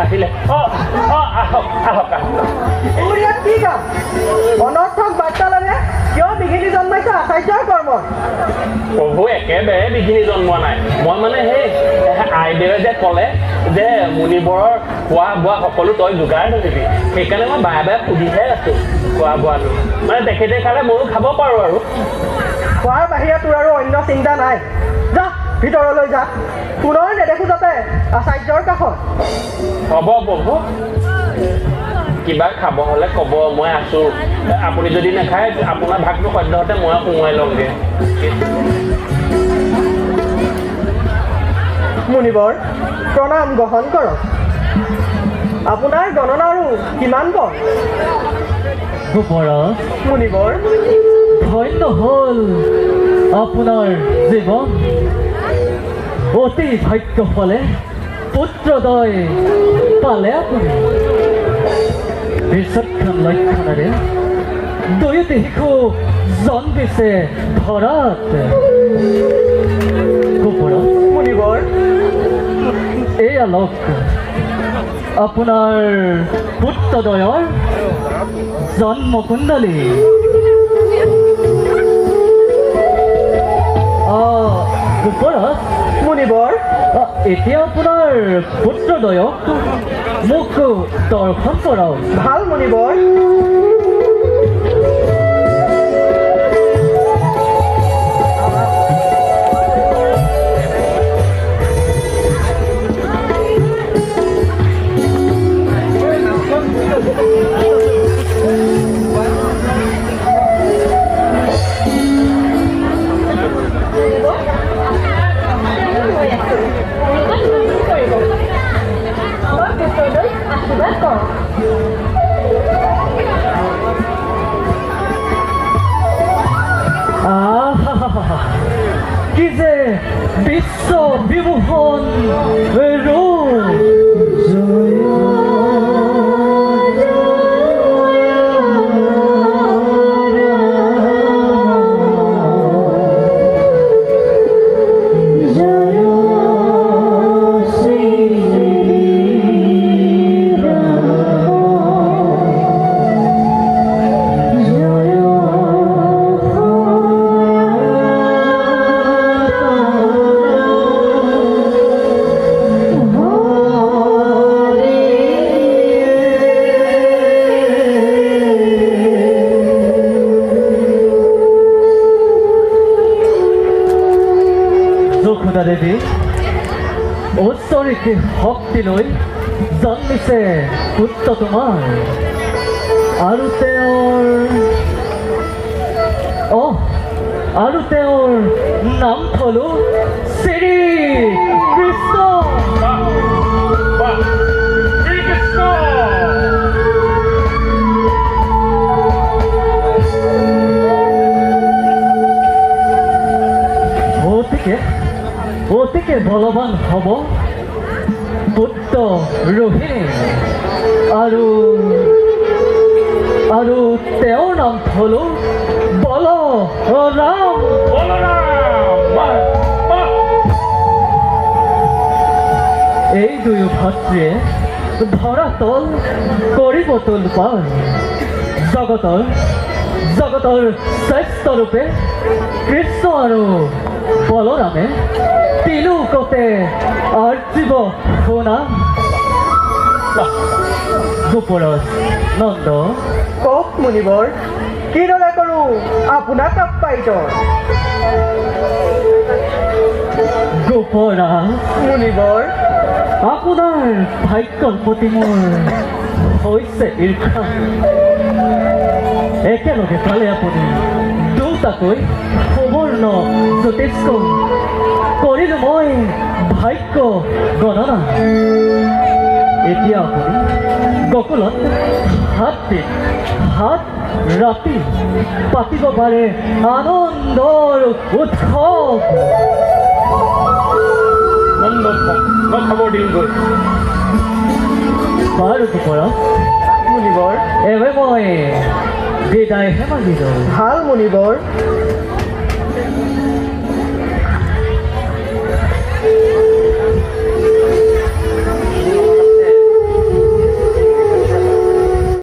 আহিলে আহক তোৰ ইয়াত কি কাম অনৰ্থক বাৰ্তালাৰে কিয় বিঘিনি জন্মাইছে আচাৰ্যৰ কৰ্মত প্ৰভু একেবাৰে বিঘিনি জন্মোৱা নাই মই মানে সেই আইদেৱে যে ক'লে যে মুনিবৰৰ খোৱা বোৱা সকলো তই যোগাৰ ধৰিবি সেইকাৰণে মই বাৰে বাৰে সুধিহে আছোঁ খোৱা বোৱাটো মানে তেখেতে খালে ময়ো খাব পাৰোঁ আৰু খোৱাৰ বাহিৰে তোৰ আৰু অন্য চিন্তা নাই যা ভিতৰলৈ যা পুনৰ নেদেখো যাতে আচাৰ্যৰ কাষত হ'ব প্ৰভু কিবা খাব হ'লে ক'ব মই আছোঁ আপুনি যদি নাখায় আপোনাৰ ভাগটো সদ্যহতে মই সোমোৱাই লওঁগৈ মুনিবৰ প্ৰণাম গ্ৰহণ কৰক আপোনাৰ গণনা আৰু কিমান পৰ মুনিবৰ ধন্য হ'ল আপোনাৰ জীৱন অতি ভাগ্য ফলে পুত্ৰদয় পালে আপুনি বিচক্ষণ লক্ষণেৰে দুয়োটি শিশু জন্মিছে ধৰাত মুনিবৰ এয়া লওক আপোনাৰ পুত্ৰদয়ৰ জন্মকুণ্ডলী ওপৰত মুনিবৰ এতিয়া আপোনাৰ পুত্ৰদয়ক মোক দৰ্শন কৰাওক ভাল মুনিবৰ কি যে বিশ্ব বিভূষণ ৰূপ দেৱী ঐশ্বৰিক শক্তি লৈ জন্মিছে পুত্ৰ তোমাৰ আৰু তেওঁৰ নাম থলো শ্ৰী কৃষ্ণ অতিকে বলৱান হ'ব পুত্ৰ ৰোহিণী আৰু তেওঁৰ নাম থলো বলৰাম এই দুয়ো ভাতৃয়ে ধৰাতল কৰিব তোলপাৰ জগতৰ শ্ৰেষ্ঠ ৰূপে কৃষ্ণ আৰু বলৰামে তিলোকতে আৰ্জিব শুনা গোপৰজ নন্দ কওক মুনিবৰ কিদৰে কৰোঁ আপোনাক আপ্যায়িত গোপৰা মুনিবৰ আপোনাৰ ভাগ্যৰ প্ৰতি মোৰ হৈছে ঈৰ্ষা একেলগে পালে আপুনি দুটাকৈ সুবৰ্ণ জ্যোতিষ্ক কৰিলোঁ মই ভাগ্য গণনা এতিয়া আপুনি গকুলত হাত ৰাতি পাতিব পাৰে আনন্দৰ উৎসৱ খবৰ দিমগৈ বাৰু পৰা মুনিবৰ এবাৰ মই বিদায়হে মাগিলোঁ ভাল মুনিবৰ